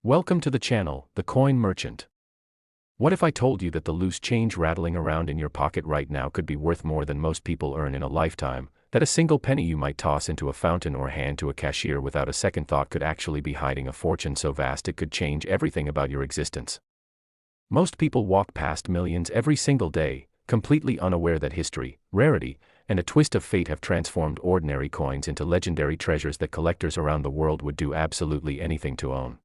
Welcome to the channel, The Coin Merchant. What if I told you that the loose change rattling around in your pocket right now could be worth more than most people earn in a lifetime, that a single penny you might toss into a fountain or hand to a cashier without a second thought could actually be hiding a fortune so vast it could change everything about your existence? Most people walk past millions every single day, completely unaware that history, rarity, and a twist of fate have transformed ordinary coins into legendary treasures that collectors around the world would do absolutely anything to own.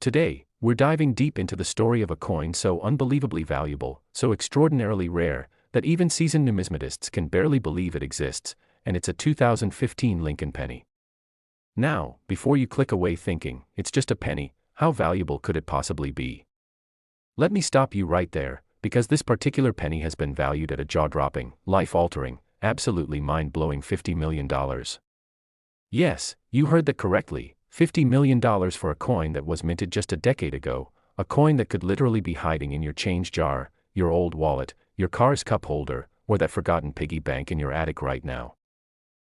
Today, we're diving deep into the story of a coin so unbelievably valuable, so extraordinarily rare, that even seasoned numismatists can barely believe it exists, and it's a 2015 Lincoln penny. Now, before you click away thinking, it's just a penny, how valuable could it possibly be? Let me stop you right there, because this particular penny has been valued at a jaw-dropping, life-altering, absolutely mind-blowing $50 million. Yes, you heard that correctly, $50 million for a coin that was minted just a decade ago, a coin that could literally be hiding in your change jar, your old wallet, your car's cup holder, or that forgotten piggy bank in your attic right now.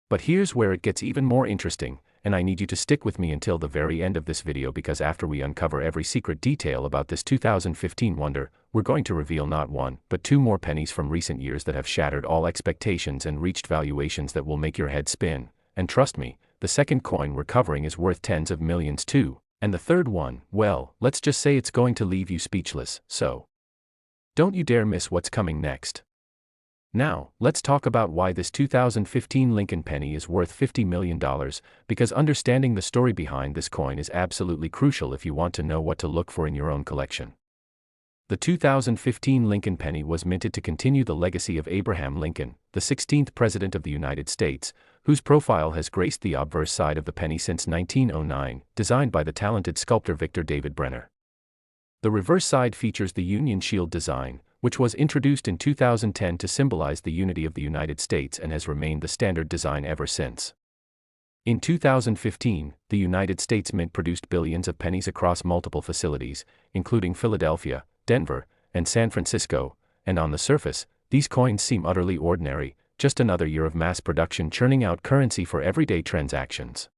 But here's where it gets even more interesting, and I need you to stick with me until the very end of this video because after we uncover every secret detail about this 2015 wonder, we're going to reveal not one, but two more pennies from recent years that have shattered all expectations and reached valuations that will make your head spin. And trust me, the second coin we're covering is worth tens of millions too, and the third one, well, let's just say it's going to leave you speechless, so don't you dare miss what's coming next. Now, let's talk about why this 2015 Lincoln penny is worth $50 million, because understanding the story behind this coin is absolutely crucial if you want to know what to look for in your own collection. The 2015 Lincoln penny was minted to continue the legacy of Abraham Lincoln, the 16th President of the United States, whose profile has graced the obverse side of the penny since 1909, designed by the talented sculptor Victor David Brenner. The reverse side features the Union Shield design, which was introduced in 2010 to symbolize the unity of the United States and has remained the standard design ever since. In 2015, the United States Mint produced billions of pennies across multiple facilities, including Philadelphia, Denver, and San Francisco, and on the surface, these coins seem utterly ordinary, just another year of mass production churning out currency for everyday transactions.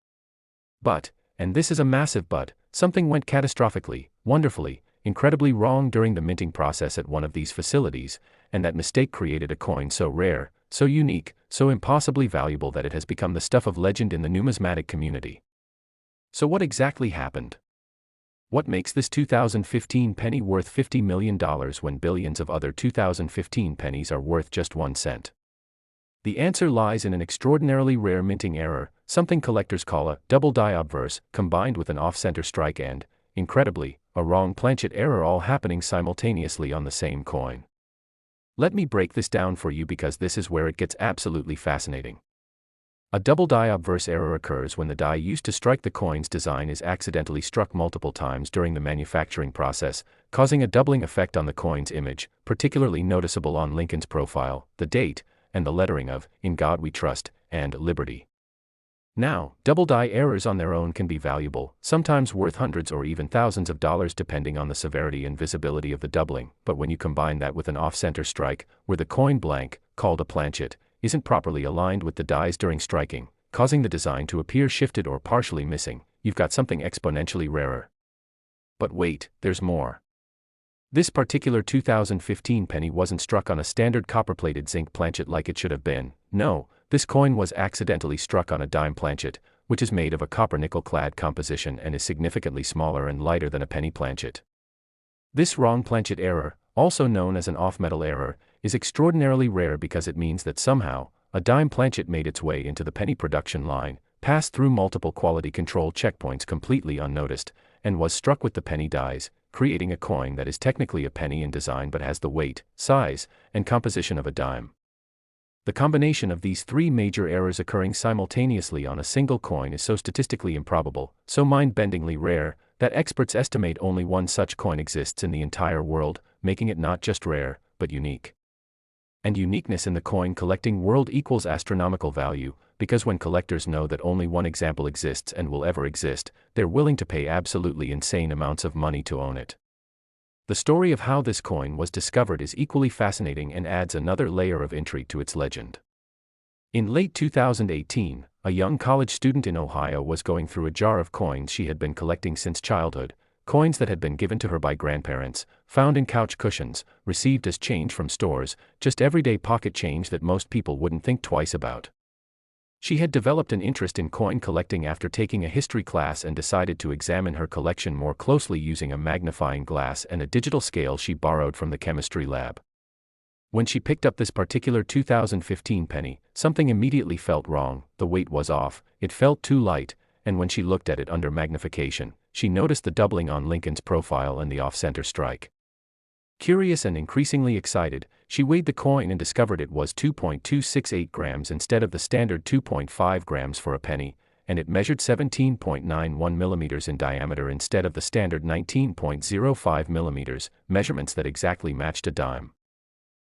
But, and this is a massive but, something went catastrophically, wonderfully, incredibly wrong during the minting process at one of these facilities, and that mistake created a coin so rare, so unique, so impossibly valuable that it has become the stuff of legend in the numismatic community. So what exactly happened? What makes this 2015 penny worth $50 million when billions of other 2015 pennies are worth just 1 cent? The answer lies in an extraordinarily rare minting error, something collectors call a double die obverse, combined with an off-center strike and, incredibly, a wrong planchet error all happening simultaneously on the same coin. Let me break this down for you because this is where it gets absolutely fascinating. A double die obverse error occurs when the die used to strike the coin's design is accidentally struck multiple times during the manufacturing process, causing a doubling effect on the coin's image, particularly noticeable on Lincoln's profile, the date, and the lettering of, "In God We Trust," and "Liberty." Now, double die errors on their own can be valuable, sometimes worth hundreds or even thousands of dollars depending on the severity and visibility of the doubling, but when you combine that with an off-center strike, where the coin blank, called a planchet, isn't properly aligned with the dies during striking, causing the design to appear shifted or partially missing, you've got something exponentially rarer. But wait, there's more. This particular 2015 penny wasn't struck on a standard copper-plated zinc planchet like it should have been. No, this coin was accidentally struck on a dime planchet, which is made of a copper-nickel-clad composition and is significantly smaller and lighter than a penny planchet. This wrong planchet error, also known as an off-metal error, is extraordinarily rare because it means that somehow, a dime planchet made its way into the penny production line, passed through multiple quality control checkpoints completely unnoticed, and was struck with the penny dies, creating a coin that is technically a penny in design but has the weight, size, and composition of a dime. The combination of these three major errors occurring simultaneously on a single coin is so statistically improbable, so mind-bendingly rare, that experts estimate only one such coin exists in the entire world, making it not just rare, but unique. And uniqueness in the coin collecting world equals astronomical value, because when collectors know that only one example exists and will ever exist, they're willing to pay absolutely insane amounts of money to own it. The story of how this coin was discovered is equally fascinating and adds another layer of intrigue to its legend. In late 2018, a young college student in Ohio was going through a jar of coins she had been collecting since childhood, coins that had been given to her by grandparents, found in couch cushions, received as change from stores, just everyday pocket change that most people wouldn't think twice about. She had developed an interest in coin collecting after taking a history class and decided to examine her collection more closely using a magnifying glass and a digital scale she borrowed from the chemistry lab. When she picked up this particular 2015 penny, something immediately felt wrong. The weight was off, it felt too light, and when she looked at it under magnification, she noticed the doubling on Lincoln's profile and the off-center strike. Curious and increasingly excited, she weighed the coin and discovered it was 2.268 grams instead of the standard 2.5 grams for a penny, and it measured 17.91 millimeters in diameter instead of the standard 19.05 millimeters, measurements that exactly matched a dime.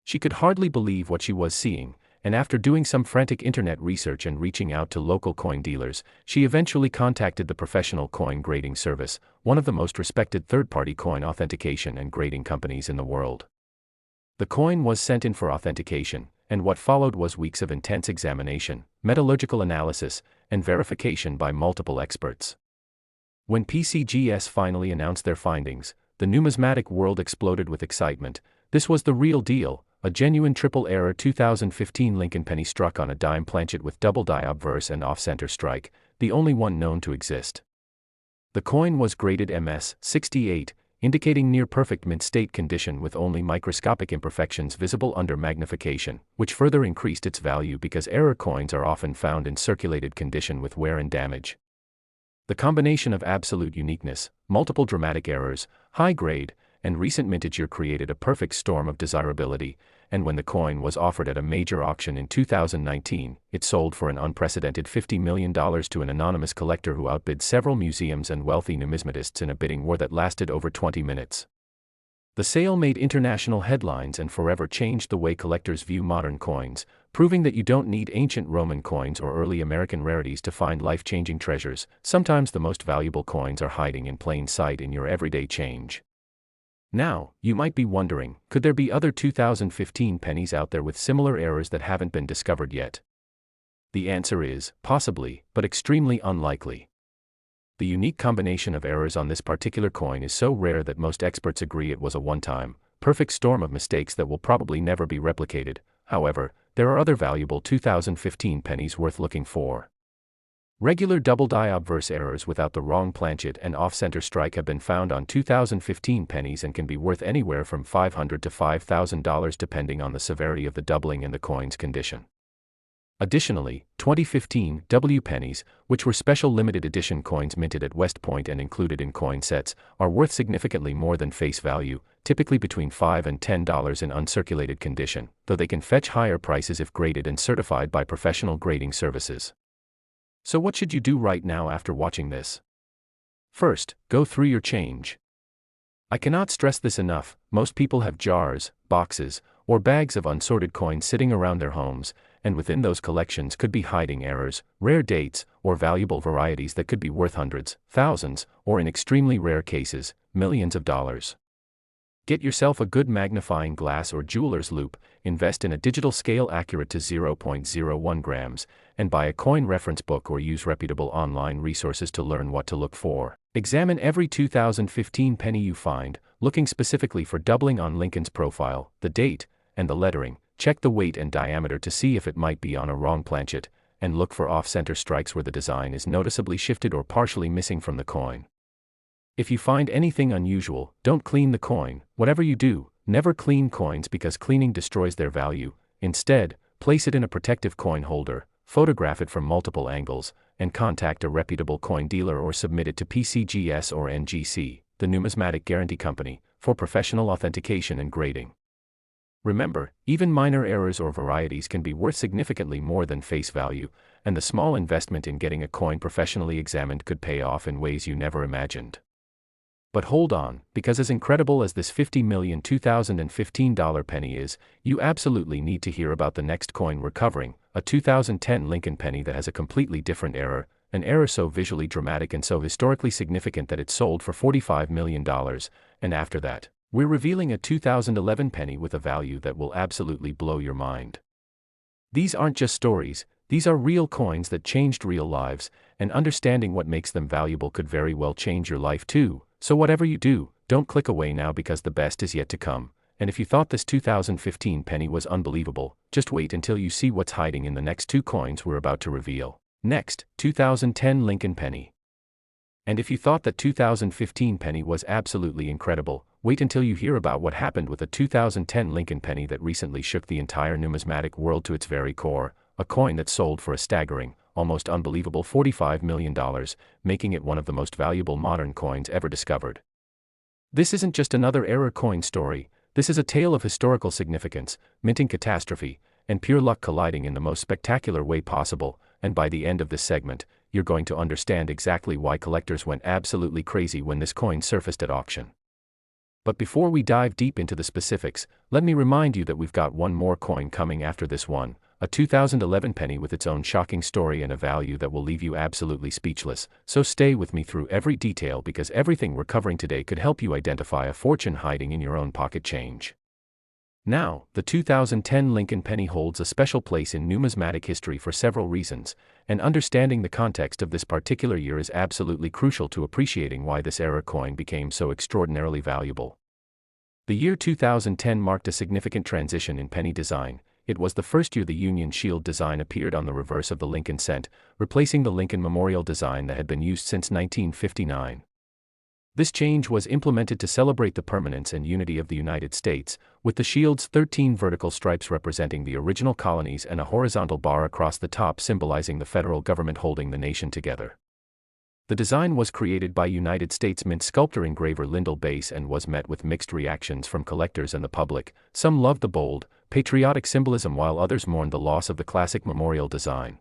She could hardly believe what she was seeing, and after doing some frantic internet research and reaching out to local coin dealers, she eventually contacted the Professional Coin Grading Service, one of the most respected third-party coin authentication and grading companies in the world. The coin was sent in for authentication, and what followed was weeks of intense examination, metallurgical analysis, and verification by multiple experts. When PCGS finally announced their findings, the numismatic world exploded with excitement. This was the real deal. A genuine triple-error 2015 Lincoln penny struck on a dime planchet with double die obverse and off-center strike, the only one known to exist. The coin was graded MS 68, indicating near-perfect mint-state condition with only microscopic imperfections visible under magnification, which further increased its value because error coins are often found in circulated condition with wear and damage. The combination of absolute uniqueness, multiple dramatic errors, high grade, and recent mintage year created a perfect storm of desirability, and when the coin was offered at a major auction in 2019, it sold for an unprecedented $50 million to an anonymous collector who outbid several museums and wealthy numismatists in a bidding war that lasted over 20 minutes. The sale made international headlines and forever changed the way collectors view modern coins, proving that you don't need ancient Roman coins or early American rarities to find life-changing treasures. Sometimes the most valuable coins are hiding in plain sight in your everyday change. Now, you might be wondering, could there be other 2015 pennies out there with similar errors that haven't been discovered yet? The answer is, possibly, but extremely unlikely. The unique combination of errors on this particular coin is so rare that most experts agree it was a one-time, perfect storm of mistakes that will probably never be replicated. However, there are other valuable 2015 pennies worth looking for. Regular double die obverse errors without the wrong planchet and off-center strike have been found on 2015 pennies and can be worth anywhere from $500 to $5,000 depending on the severity of the doubling and the coin's condition. Additionally, 2015 W pennies, which were special limited edition coins minted at West Point and included in coin sets, are worth significantly more than face value, typically between $5 and $10 in uncirculated condition, though they can fetch higher prices if graded and certified by professional grading services. So what should you do right now after watching this? First, go through your change. I cannot stress this enough, most people have jars, boxes, or bags of unsorted coins sitting around their homes, and within those collections could be hiding errors, rare dates, or valuable varieties that could be worth hundreds, thousands, or in extremely rare cases, millions of dollars. Get yourself a good magnifying glass or jeweler's loupe, invest in a digital scale accurate to 0.01 grams, and buy a coin reference book or use reputable online resources to learn what to look for. Examine every 2015 penny you find, looking specifically for doubling on Lincoln's profile, the date, and the lettering. Check the weight and diameter to see if it might be on a wrong planchet, and look for off-center strikes where the design is noticeably shifted or partially missing from the coin. If you find anything unusual, don't clean the coin. Whatever you do, never clean coins because cleaning destroys their value. Instead, place it in a protective coin holder, photograph it from multiple angles, and contact a reputable coin dealer or submit it to PCGS or NGC, the Numismatic Guarantee Company, for professional authentication and grading. Remember, even minor errors or varieties can be worth significantly more than face value, and the small investment in getting a coin professionally examined could pay off in ways you never imagined. But hold on, because as incredible as this $50 million 2015 penny is, you absolutely need to hear about the next coin we're covering, a 2010 Lincoln penny that has a completely different error, an error so visually dramatic and so historically significant that it sold for $45 million, and after that, we're revealing a 2011 penny with a value that will absolutely blow your mind. These aren't just stories, These are real coins that changed real lives, and understanding what makes them valuable could very well change your life too. So whatever you do, don't click away now because the best is yet to come. And if you thought this 2015 penny was unbelievable, just wait until you see what's hiding in the next two coins we're about to reveal. Next, 2010 Lincoln penny. And if you thought that 2015 penny was absolutely incredible, wait until you hear about what happened with a 2010 Lincoln penny that recently shook the entire numismatic world to its very core, a coin that sold for a staggering, almost unbelievable $45 million, making it one of the most valuable modern coins ever discovered. This isn't just another error coin story, this is a tale of historical significance, minting catastrophe, and pure luck colliding in the most spectacular way possible, and by the end of this segment, you're going to understand exactly why collectors went absolutely crazy when this coin surfaced at auction. But before we dive deep into the specifics, let me remind you that we've got one more coin coming after this one, a 2011 penny with its own shocking story and a value that will leave you absolutely speechless, so stay with me through every detail because everything we're covering today could help you identify a fortune hiding in your own pocket change. Now, the 2010 Lincoln penny holds a special place in numismatic history for several reasons, and understanding the context of this particular year is absolutely crucial to appreciating why this era coin became so extraordinarily valuable. The year 2010 marked a significant transition in penny design. It was the first year the Union Shield design appeared on the reverse of the Lincoln cent, replacing the Lincoln Memorial design that had been used since 1959. This change was implemented to celebrate the permanence and unity of the United States, with the shield's 13 vertical stripes representing the original colonies and a horizontal bar across the top symbolizing the federal government holding the nation together. The design was created by United States Mint sculptor engraver Lyndall Bass and was met with mixed reactions from collectors and the public. Some loved the bold, patriotic symbolism while others mourned the loss of the classic memorial design.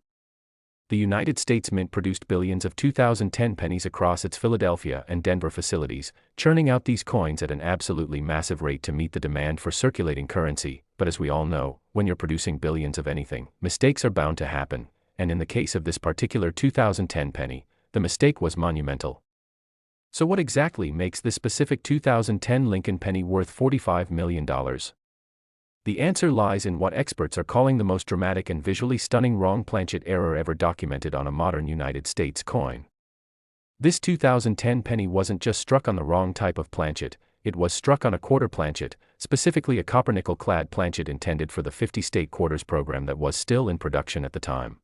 The United States Mint produced billions of 2010 pennies across its Philadelphia and Denver facilities, churning out these coins at an absolutely massive rate to meet the demand for circulating currency. But as we all know, when you're producing billions of anything, mistakes are bound to happen, and in the case of this particular 2010 penny, the mistake was monumental. So what exactly makes this specific 2010 Lincoln penny worth $45 million? The answer lies in what experts are calling the most dramatic and visually stunning wrong planchet error ever documented on a modern United States coin. This 2010 penny wasn't just struck on the wrong type of planchet, it was struck on a quarter planchet, specifically a copper-nickel-clad planchet intended for the 50-state quarters program that was still in production at the time.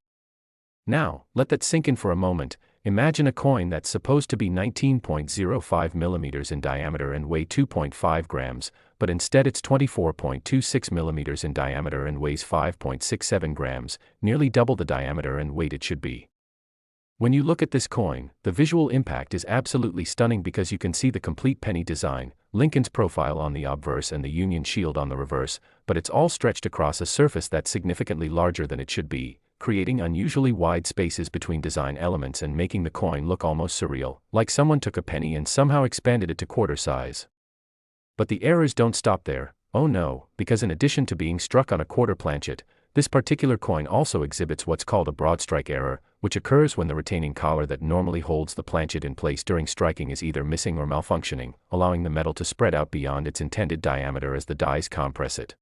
Now, let that sink in for a moment. Imagine a coin that's supposed to be 19.05 millimeters in diameter and weigh 2.5 grams, but instead it's 24.26 millimeters in diameter and weighs 5.67 grams, nearly double the diameter and weight it should be. When you look at this coin, the visual impact is absolutely stunning because you can see the complete penny design, Lincoln's profile on the obverse and the Union Shield on the reverse, but it's all stretched across a surface that's significantly larger than it should be, creating unusually wide spaces between design elements and making the coin look almost surreal, like someone took a penny and somehow expanded it to quarter size. But the errors don't stop there, oh no, because in addition to being struck on a quarter planchet, this particular coin also exhibits what's called a broadstrike error, which occurs when the retaining collar that normally holds the planchet in place during striking is either missing or malfunctioning, allowing the metal to spread out beyond its intended diameter as the dies compress it.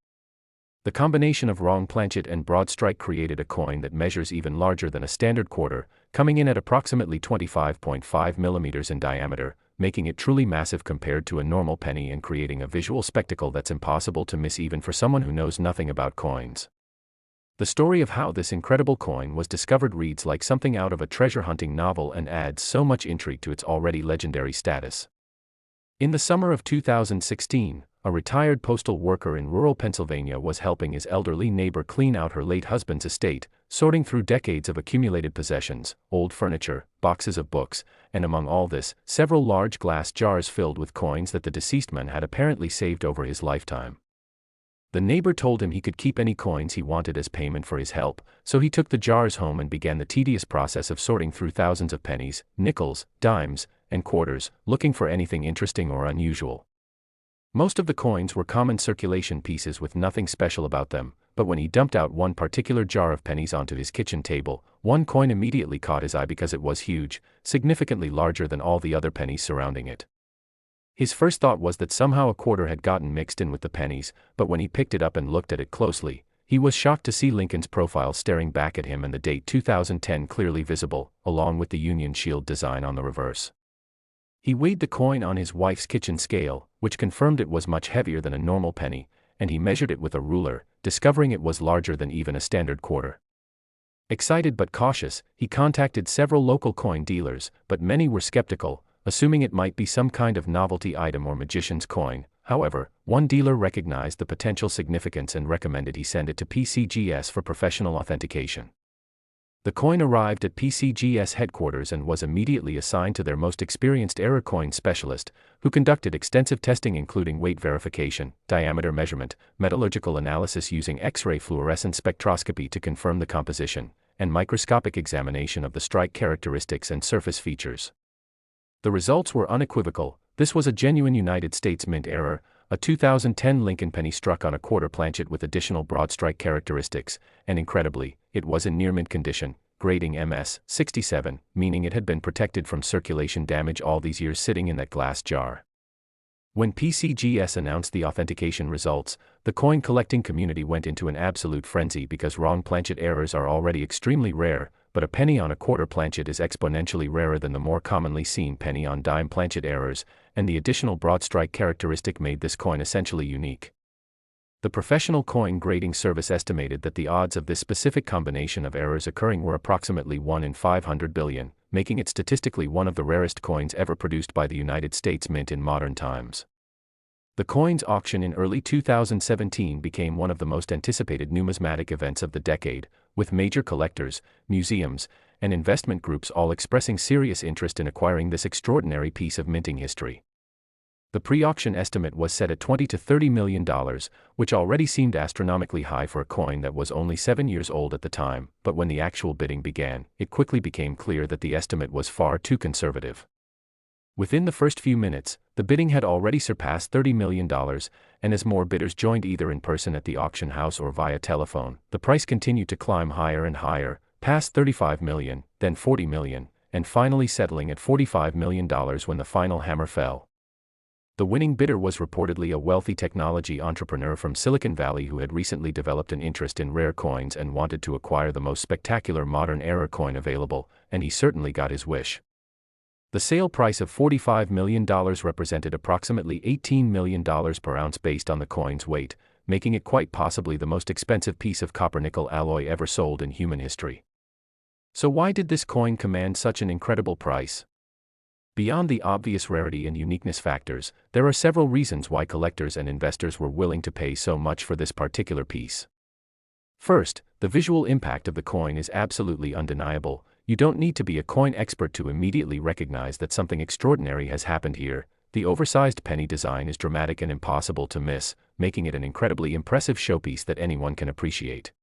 The combination of wrong planchet and broadstrike created a coin that measures even larger than a standard quarter, coming in at approximately 25.5 millimeters in diameter, making it truly massive compared to a normal penny and creating a visual spectacle that's impossible to miss even for someone who knows nothing about coins. The story of how this incredible coin was discovered reads like something out of a treasure hunting novel and adds so much intrigue to its already legendary status. In the summer of 2016, a retired postal worker in rural Pennsylvania was helping his elderly neighbor clean out her late husband's estate, sorting through decades of accumulated possessions, old furniture, boxes of books, and among all this, several large glass jars filled with coins that the deceased man had apparently saved over his lifetime. The neighbor told him he could keep any coins he wanted as payment for his help, so he took the jars home and began the tedious process of sorting through thousands of pennies, nickels, dimes, and quarters, looking for anything interesting or unusual. Most of the coins were common circulation pieces with nothing special about them, but when he dumped out one particular jar of pennies onto his kitchen table, one coin immediately caught his eye because it was huge, significantly larger than all the other pennies surrounding it. His first thought was that somehow a quarter had gotten mixed in with the pennies, but when he picked it up and looked at it closely, He was shocked to see Lincoln's profile staring back at him and the date 2010 clearly visible, along with the Union Shield design on the reverse. He weighed the coin on his wife's kitchen scale, which confirmed it was much heavier than a normal penny, and he measured it with a ruler, discovering it was larger than even a standard quarter. Excited but cautious, he contacted several local coin dealers, but many were skeptical, assuming it might be some kind of novelty item or magician's coin. However, one dealer recognized the potential significance and recommended he send it to PCGS for professional authentication. The coin arrived at PCGS headquarters and was immediately assigned to their most experienced error coin specialist, who conducted extensive testing including weight verification, diameter measurement, metallurgical analysis using X-ray fluorescence spectroscopy to confirm the composition, and microscopic examination of the strike characteristics and surface features. The results were unequivocal. This was a genuine United States Mint error, a 2010 Lincoln penny struck on a quarter planchet with additional broadstrike characteristics, and incredibly, it was in near mint condition, grading MS 67, meaning it had been protected from circulation damage all these years sitting in that glass jar. When PCGS announced the authentication results, the coin collecting community went into an absolute frenzy because wrong planchet errors are already extremely rare, but a penny on a quarter planchet is exponentially rarer than the more commonly seen penny on dime planchet errors, and the additional broadstrike characteristic made this coin essentially unique. The professional coin grading service estimated that the odds of this specific combination of errors occurring were approximately 1 in 500 billion, making it statistically one of the rarest coins ever produced by the United States Mint in modern times. The coin's auction in early 2017 became one of the most anticipated numismatic events of the decade, with major collectors, museums, and investment groups all expressing serious interest in acquiring this extraordinary piece of minting history. The pre-auction estimate was set at $20 to $30 million, which already seemed astronomically high for a coin that was only 7 years old at the time, but when the actual bidding began, it quickly became clear that the estimate was far too conservative. Within the first few minutes, the bidding had already surpassed $30 million, and as more bidders joined either in person at the auction house or via telephone, the price continued to climb higher and higher, past $35 million, then $40 million, and finally settling at $45 million when the final hammer fell. The winning bidder was reportedly a wealthy technology entrepreneur from Silicon Valley who had recently developed an interest in rare coins and wanted to acquire the most spectacular modern error coin available, and he certainly got his wish. The sale price of $45 million represented approximately $18 million per ounce based on the coin's weight, making it quite possibly the most expensive piece of copper-nickel alloy ever sold in human history. So why did this coin command such an incredible price? Beyond the obvious rarity and uniqueness factors, there are several reasons why collectors and investors were willing to pay so much for this particular piece. First, the visual impact of the coin is absolutely undeniable. You don't need to be a coin expert to immediately recognize that something extraordinary has happened here. The oversized penny design is dramatic and impossible to miss, making it an incredibly impressive showpiece that anyone can appreciate.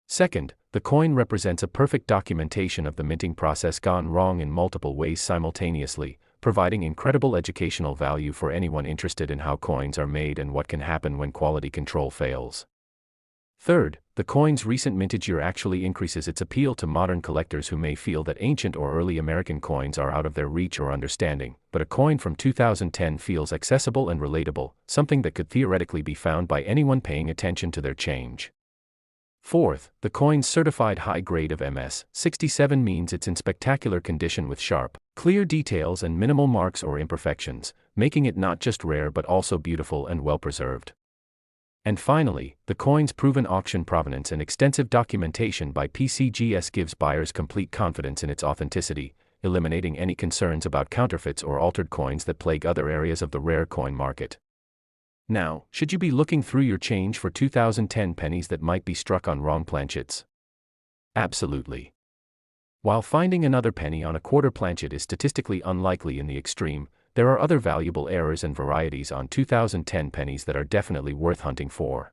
Second, the coin represents a perfect documentation of the minting process gone wrong in multiple ways simultaneously, providing incredible educational value for anyone interested in how coins are made and what can happen when quality control fails. Third, the coin's recent mintage year actually increases its appeal to modern collectors who may feel that ancient or early American coins are out of their reach or understanding, but a coin from 2010 feels accessible and relatable, something that could theoretically be found by anyone paying attention to their change. Fourth, the coin's certified high grade of MS 67 means it's in spectacular condition with sharp, clear details and minimal marks or imperfections, making it not just rare but also beautiful and well-preserved. And finally, the coin's proven auction provenance and extensive documentation by PCGS gives buyers complete confidence in its authenticity, eliminating any concerns about counterfeits or altered coins that plague other areas of the rare coin market. Now, should you be looking through your change for 2010 pennies that might be struck on wrong planchets? Absolutely. While finding another penny on a quarter planchet is statistically unlikely in the extreme, there are other valuable errors and varieties on 2010 pennies that are definitely worth hunting for.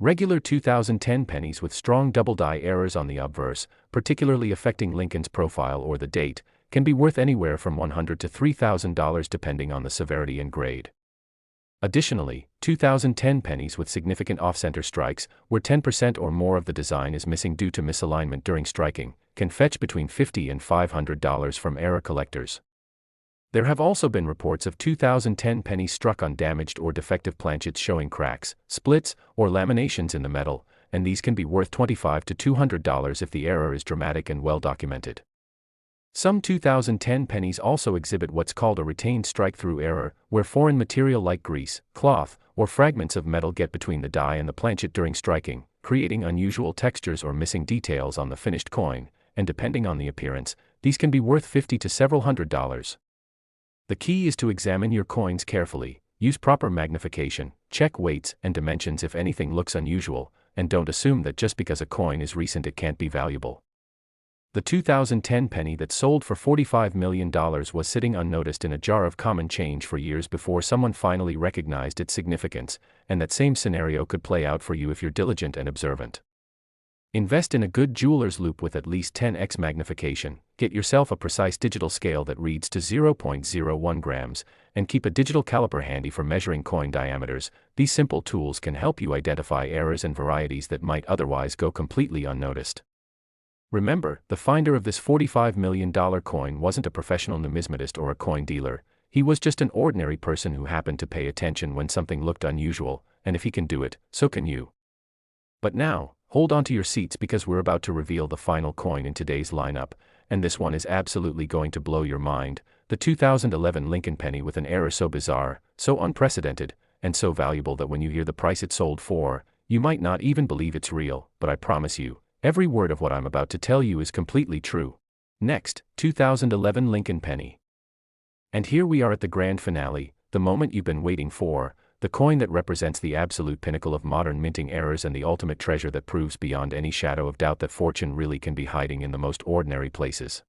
Regular 2010 pennies with strong double-die errors on the obverse, particularly affecting Lincoln's profile or the date, can be worth anywhere from $100 to $3,000 depending on the severity and grade. Additionally, 2010 pennies with significant off-center strikes, where 10% or more of the design is missing due to misalignment during striking, can fetch between $50 and $500 from error collectors. There have also been reports of 2010 pennies struck on damaged or defective planchets showing cracks, splits, or laminations in the metal, and these can be worth $25 to $200 if the error is dramatic and well documented. Some 2010 pennies also exhibit what's called a retained strike-through error, where foreign material like grease, cloth, or fragments of metal get between the die and the planchet during striking, creating unusual textures or missing details on the finished coin, and depending on the appearance, these can be worth $50 to several $100s. The key is to examine your coins carefully, use proper magnification, check weights and dimensions if anything looks unusual, and don't assume that just because a coin is recent it can't be valuable. The 2010 penny that sold for $45 million was sitting unnoticed in a jar of common change for years before someone finally recognized its significance, and that same scenario could play out for you if you're diligent and observant. Invest in a good jeweler's loupe with at least 10x magnification, get yourself a precise digital scale that reads to 0.01 grams, and keep a digital caliper handy for measuring coin diameters. These simple tools can help you identify errors and varieties that might otherwise go completely unnoticed. Remember, the finder of this $45 million coin wasn't a professional numismatist or a coin dealer. He was just an ordinary person who happened to pay attention when something looked unusual, and if he can do it, so can you. But now, hold on to your seats because we're about to reveal the final coin in today's lineup, and this one is absolutely going to blow your mind. The 2011 Lincoln penny with an error so bizarre, so unprecedented, and so valuable that when you hear the price it sold for, you might not even believe it's real, but I promise you, every word of what I'm about to tell you is completely true. Next, 2011 Lincoln penny. And here we are at the grand finale, the moment you've been waiting for, the coin that represents the absolute pinnacle of modern minting errors and the ultimate treasure that proves beyond any shadow of doubt that fortune really can be hiding in the most ordinary places.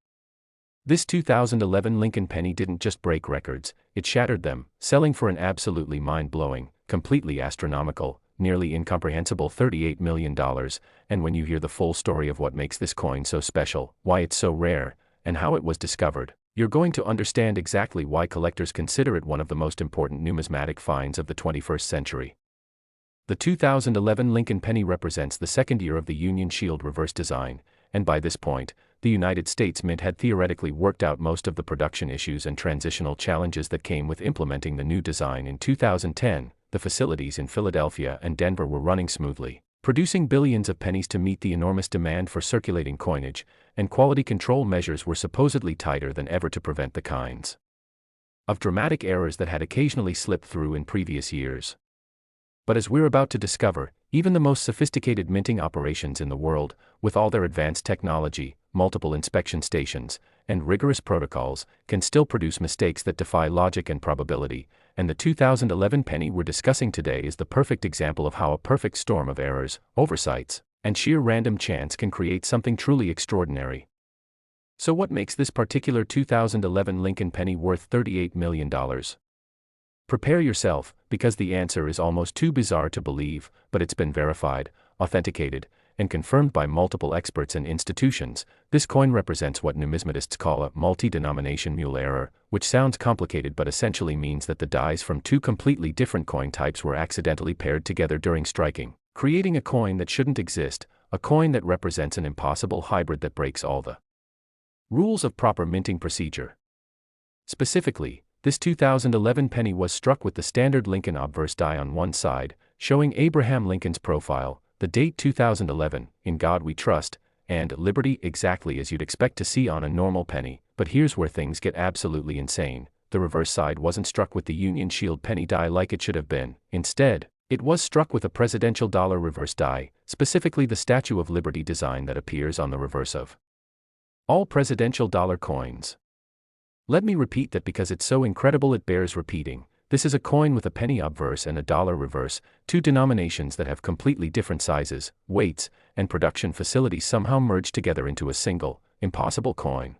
This 2011 Lincoln penny didn't just break records, it shattered them, selling for an absolutely mind-blowing, completely astronomical, nearly incomprehensible $38 million, and when you hear the full story of what makes this coin so special, why it's so rare, and how it was discovered, you're going to understand exactly why collectors consider it one of the most important numismatic finds of the 21st century. The 2011 Lincoln penny represents the second year of the Union Shield reverse design, and by this point, the United States Mint had theoretically worked out most of the production issues and transitional challenges that came with implementing the new design in 2010. The facilities in Philadelphia and Denver were running smoothly, producing billions of pennies to meet the enormous demand for circulating coinage, and quality control measures were supposedly tighter than ever to prevent the kinds of dramatic errors that had occasionally slipped through in previous years. But as we're about to discover, even the most sophisticated minting operations in the world, with all their advanced technology, multiple inspection stations, and rigorous protocols, can still produce mistakes that defy logic and probability, and the 2011 penny we're discussing today is the perfect example of how a perfect storm of errors, oversights, and sheer random chance can create something truly extraordinary. So what makes this particular 2011 Lincoln penny worth $38 million? Prepare yourself, because the answer is almost too bizarre to believe, but it's been verified, authenticated, and confirmed by multiple experts and institutions. This coin represents what numismatists call a multi-denomination mule error, which sounds complicated but essentially means that the dies from two completely different coin types were accidentally paired together during striking, creating a coin that shouldn't exist, a coin that represents an impossible hybrid that breaks all the rules of proper minting procedure. Specifically, this 2011 penny was struck with the standard Lincoln obverse die on one side, showing Abraham Lincoln's profile, the date 2011, In God We Trust, and Liberty exactly as you'd expect to see on a normal penny. But here's where things get absolutely insane. The reverse side wasn't struck with the Union Shield penny die like it should have been. Instead, it was struck with a presidential dollar reverse die, specifically the Statue of Liberty design that appears on the reverse of all presidential dollar coins. Let me repeat that because it's so incredible it bears repeating. This is a coin with a penny obverse and a dollar reverse, two denominations that have completely different sizes, weights, and production facilities somehow merged together into a single, impossible coin.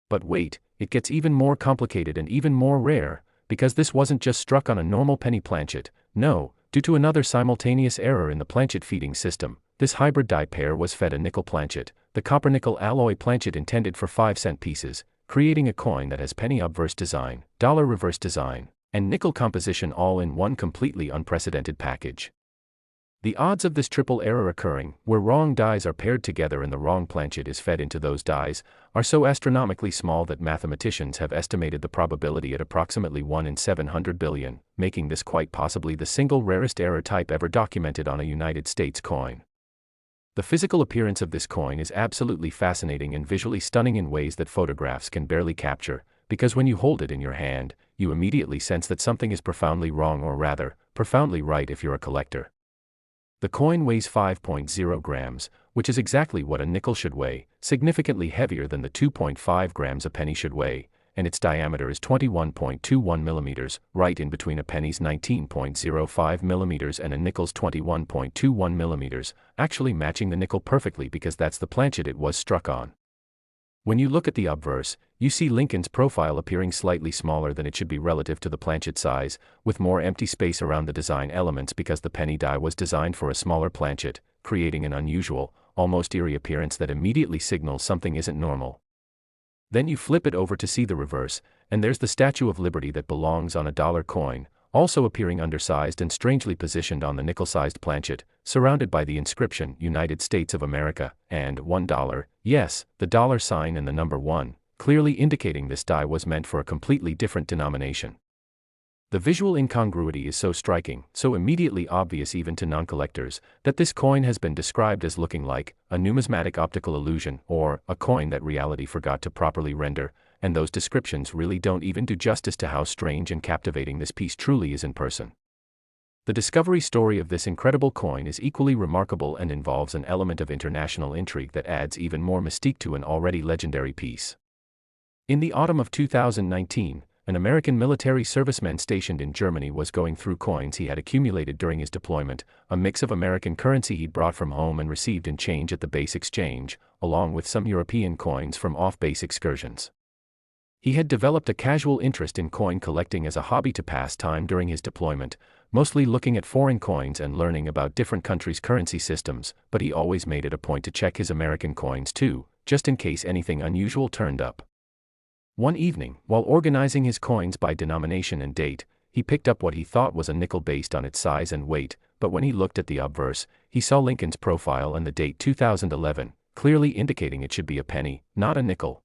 But wait, it gets even more complicated and even more rare, because this wasn't just struck on a normal penny planchet. No, due to another simultaneous error in the planchet feeding system, this hybrid die pair was fed a nickel planchet, the copper-nickel alloy planchet intended for 5-cent pieces, creating a coin that has penny obverse design, dollar reverse design, and nickel composition all in one completely unprecedented package. The odds of this triple error occurring, where wrong dies are paired together and the wrong planchet is fed into those dies, are so astronomically small that mathematicians have estimated the probability at approximately 1 in 700 billion, making this quite possibly the single rarest error type ever documented on a United States coin. The physical appearance of this coin is absolutely fascinating and visually stunning in ways that photographs can barely capture, because when you hold it in your hand, you immediately sense that something is profoundly wrong, or rather, profoundly right if you're a collector. The coin weighs 5.0 grams, which is exactly what a nickel should weigh, significantly heavier than the 2.5 grams a penny should weigh, and its diameter is 21.21 millimeters, right in between a penny's 19.05 millimeters and a nickel's 21.21 millimeters, actually matching the nickel perfectly because that's the planchet it was struck on. When you look at the obverse, you see Lincoln's profile appearing slightly smaller than it should be relative to the planchet size, with more empty space around the design elements because the penny die was designed for a smaller planchet, creating an unusual, almost eerie appearance that immediately signals something isn't normal. Then you flip it over to see the reverse, and there's the Statue of Liberty that belongs on a dollar coin, also appearing undersized and strangely positioned on the nickel-sized planchet, surrounded by the inscription United States of America, and $1, yes, the dollar sign and the number 1, clearly indicating this die was meant for a completely different denomination. The visual incongruity is so striking, so immediately obvious even to non-collectors, that this coin has been described as looking like a numismatic optical illusion, or a coin that reality forgot to properly render, and those descriptions really don't even do justice to how strange and captivating this piece truly is in person. The discovery story of this incredible coin is equally remarkable and involves an element of international intrigue that adds even more mystique to an already legendary piece. In the autumn of 2019, an American military serviceman stationed in Germany was going through coins he had accumulated during his deployment, a mix of American currency he'd brought from home and received in change at the base exchange, along with some European coins from off-base excursions. He had developed a casual interest in coin collecting as a hobby to pass time during his deployment, mostly looking at foreign coins and learning about different countries' currency systems, but he always made it a point to check his American coins too, just in case anything unusual turned up. One evening, while organizing his coins by denomination and date, he picked up what he thought was a nickel based on its size and weight, but when he looked at the obverse, he saw Lincoln's profile and the date 2011, clearly indicating it should be a penny, not a nickel.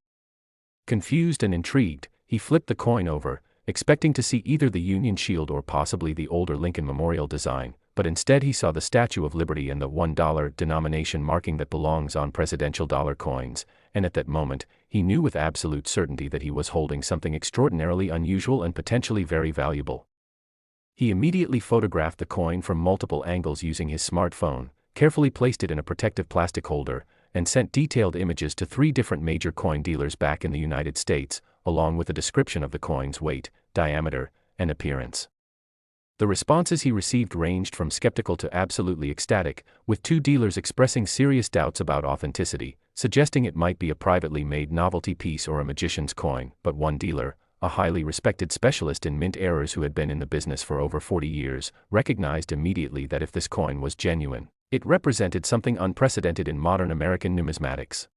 Confused and intrigued, he flipped the coin over, expecting to see either the Union Shield or possibly the older Lincoln Memorial design, but instead he saw the Statue of Liberty and the $1 denomination marking that belongs on presidential dollar coins, and at that moment, he knew with absolute certainty that he was holding something extraordinarily unusual and potentially very valuable. He immediately photographed the coin from multiple angles using his smartphone, carefully placed it in a protective plastic holder, and sent detailed images to 3 different major coin dealers back in the United States, along with a description of the coin's weight, diameter, and appearance. The responses he received ranged from skeptical to absolutely ecstatic, with 2 dealers expressing serious doubts about authenticity, suggesting it might be a privately made novelty piece or a magician's coin, but one dealer, a highly respected specialist in mint errors who had been in the business for over 40 years, recognized immediately that if this coin was genuine, it represented something unprecedented in modern American numismatics.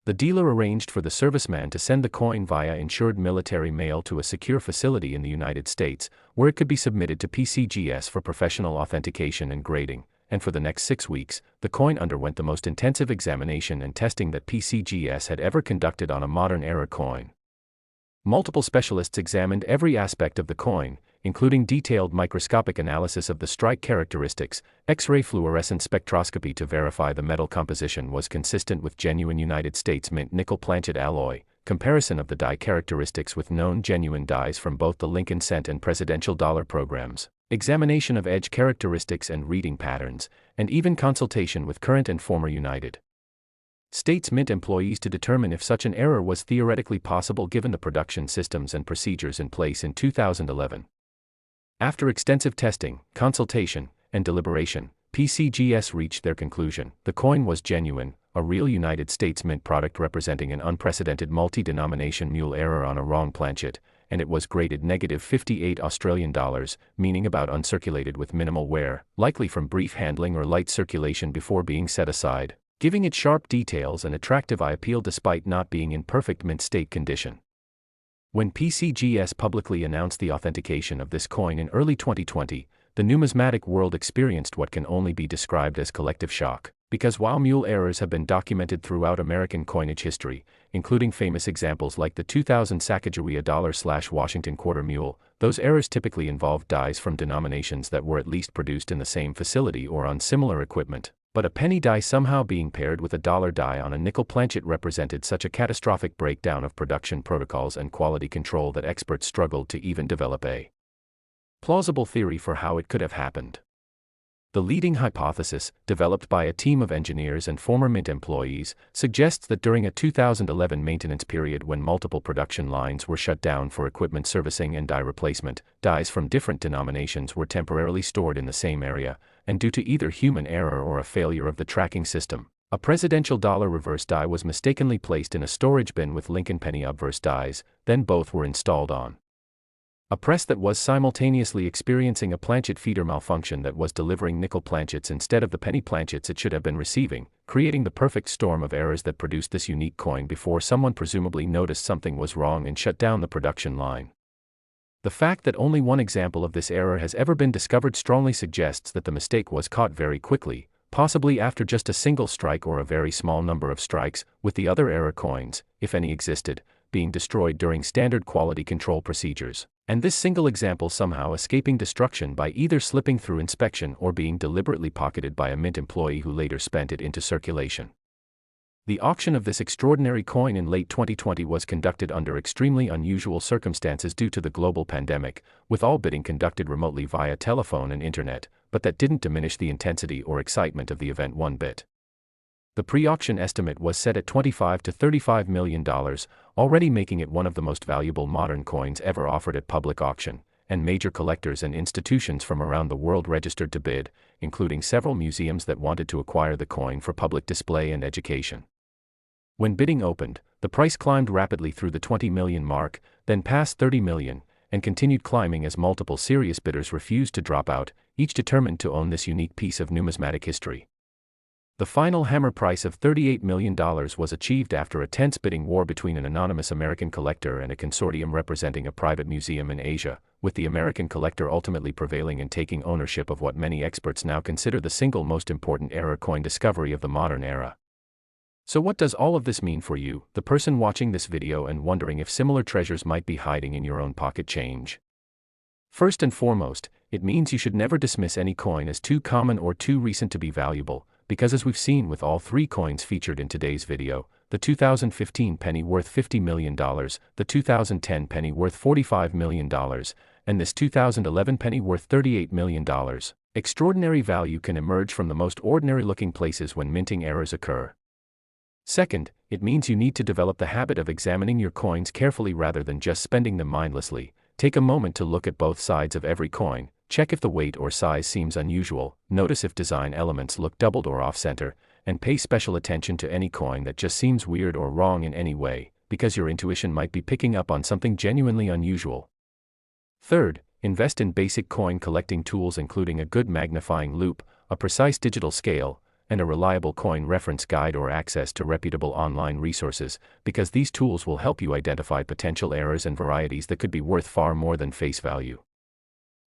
The dealer arranged for the serviceman to send the coin via insured military mail to a secure facility in the United States, where it could be submitted to PCGS for professional authentication and grading, and for the next 6 weeks, the coin underwent the most intensive examination and testing that PCGS had ever conducted on a modern-era coin. Multiple specialists examined every aspect of the coin, including detailed microscopic analysis of the strike characteristics, X-ray fluorescence spectroscopy to verify the metal composition was consistent with genuine United States mint nickel planchet alloy, comparison of the die characteristics with known genuine dies from both the Lincoln cent and presidential dollar programs, examination of edge characteristics and reading patterns, and even consultation with current and former United States Mint employees to determine if such an error was theoretically possible given the production systems and procedures in place in 2011. After extensive testing, consultation, and deliberation, PCGS reached their conclusion: the coin was genuine, a real United States Mint product representing an unprecedented multi-denomination mule error on a wrong planchet, and it was graded -58 Australian dollars, meaning about uncirculated with minimal wear, likely from brief handling or light circulation before being set aside, giving it sharp details and attractive eye appeal despite not being in perfect mint state condition. When PCGS publicly announced the authentication of this coin in early 2020, the numismatic world experienced what can only be described as collective shock, because while mule errors have been documented throughout American coinage history, including famous examples like the 2000 Sacagawea $/Washington quarter mule, those errors typically involved dies from denominations that were at least produced in the same facility or on similar equipment, But a penny die somehow being paired with a dollar die on a nickel planchet represented such a catastrophic breakdown of production protocols and quality control that experts struggled to even develop a plausible theory for how it could have happened. The leading hypothesis, developed by a team of engineers and former Mint employees, suggests that during a 2011 maintenance period when multiple production lines were shut down for equipment servicing and die replacement, dies from different denominations were temporarily stored in the same area, and due to either human error or a failure of the tracking system, a presidential dollar reverse die was mistakenly placed in a storage bin with Lincoln penny obverse dies, then both were installed on a press that was simultaneously experiencing a planchet feeder malfunction that was delivering nickel planchets instead of the penny planchets it should have been receiving, creating the perfect storm of errors that produced this unique coin before someone presumably noticed something was wrong and shut down the production line. The fact that only one example of this error has ever been discovered strongly suggests that the mistake was caught very quickly, possibly after just a single strike or a very small number of strikes, with the other error coins, if any existed, being destroyed during standard quality control procedures, and this single example somehow escaping destruction by either slipping through inspection or being deliberately pocketed by a Mint employee who later spent it into circulation. The auction of this extraordinary coin in late 2020 was conducted under extremely unusual circumstances due to the global pandemic, with all bidding conducted remotely via telephone and internet, but that didn't diminish the intensity or excitement of the event one bit. The pre-auction estimate was set at $25 to $35 million, already making it one of the most valuable modern coins ever offered at public auction, and major collectors and institutions from around the world registered to bid, including several museums that wanted to acquire the coin for public display and education. When bidding opened, the price climbed rapidly through the $20 million mark, then past $30 million, and continued climbing as multiple serious bidders refused to drop out, each determined to own this unique piece of numismatic history. The final hammer price of $38 million was achieved after a tense bidding war between an anonymous American collector and a consortium representing a private museum in Asia, with the American collector ultimately prevailing and taking ownership of what many experts now consider the single most important error coin discovery of the modern era. So what does all of this mean for you, the person watching this video and wondering if similar treasures might be hiding in your own pocket change? First and foremost, it means you should never dismiss any coin as too common or too recent to be valuable, because as we've seen with all three coins featured in today's video, the 2015 penny worth $50 million, the 2010 penny worth $45 million, and this 2011 penny worth $38 million, extraordinary value can emerge from the most ordinary-looking places when minting errors occur. Second, it means you need to develop the habit of examining your coins carefully rather than just spending them mindlessly. Take a moment to look at both sides of every coin, check if the weight or size seems unusual, notice if design elements look doubled or off-center, and pay special attention to any coin that just seems weird or wrong in any way, because your intuition might be picking up on something genuinely unusual. Third, invest in basic coin collecting tools including a good magnifying loupe, a precise digital scale, and a reliable coin reference guide or access to reputable online resources, because these tools will help you identify potential errors and varieties that could be worth far more than face value.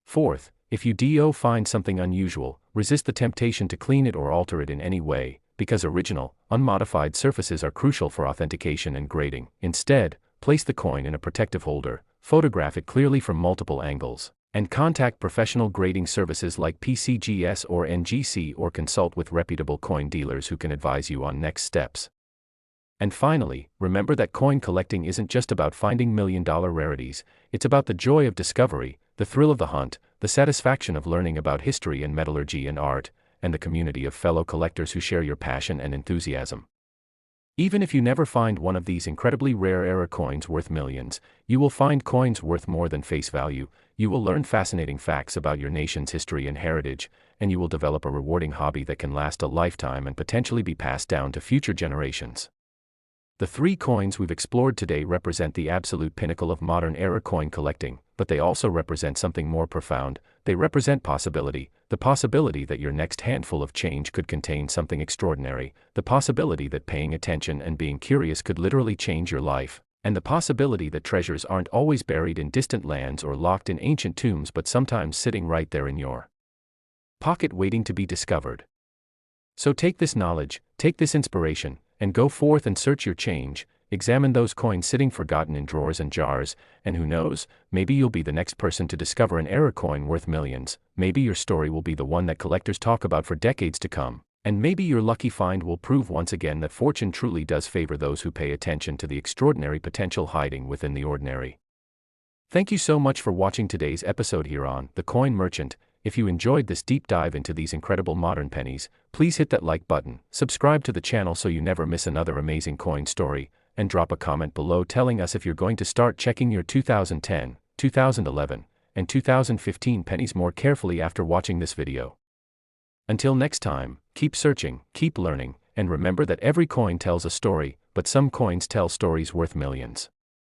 Fourth, if you find something unusual, resist the temptation to clean it or alter it in any way, because original, unmodified surfaces are crucial for authentication and grading. Instead, place the coin in a protective holder, photograph it clearly from multiple angles, and contact professional grading services like PCGS or NGC or consult with reputable coin dealers who can advise you on next steps. And finally, remember that coin collecting isn't just about finding million-dollar rarities, it's about the joy of discovery, the thrill of the hunt, the satisfaction of learning about history and metallurgy and art, and the community of fellow collectors who share your passion and enthusiasm. Even if you never find one of these incredibly rare error coins worth millions, you will find coins worth more than face value, you will learn fascinating facts about your nation's history and heritage, and you will develop a rewarding hobby that can last a lifetime and potentially be passed down to future generations. The three coins we've explored today represent the absolute pinnacle of modern era coin collecting, but they also represent something more profound. They represent possibility, the possibility that your next handful of change could contain something extraordinary, the possibility that paying attention and being curious could literally change your life, and the possibility that treasures aren't always buried in distant lands or locked in ancient tombs but sometimes sitting right there in your pocket waiting to be discovered. So take this knowledge, take this inspiration, and go forth and search your change, examine those coins sitting forgotten in drawers and jars, and who knows, maybe you'll be the next person to discover an error coin worth millions, maybe your story will be the one that collectors talk about for decades to come. And maybe your lucky find will prove once again that fortune truly does favor those who pay attention to the extraordinary potential hiding within the ordinary. Thank you so much for watching today's episode here on The Coin Merchant. If you enjoyed this deep dive into these incredible modern pennies, please hit that like button, subscribe to the channel so you never miss another amazing coin story, and drop a comment below telling us if you're going to start checking your 2010, 2011, and 2015 pennies more carefully after watching this video. Until next time, keep searching, keep learning, and remember that every coin tells a story, but some coins tell stories worth millions.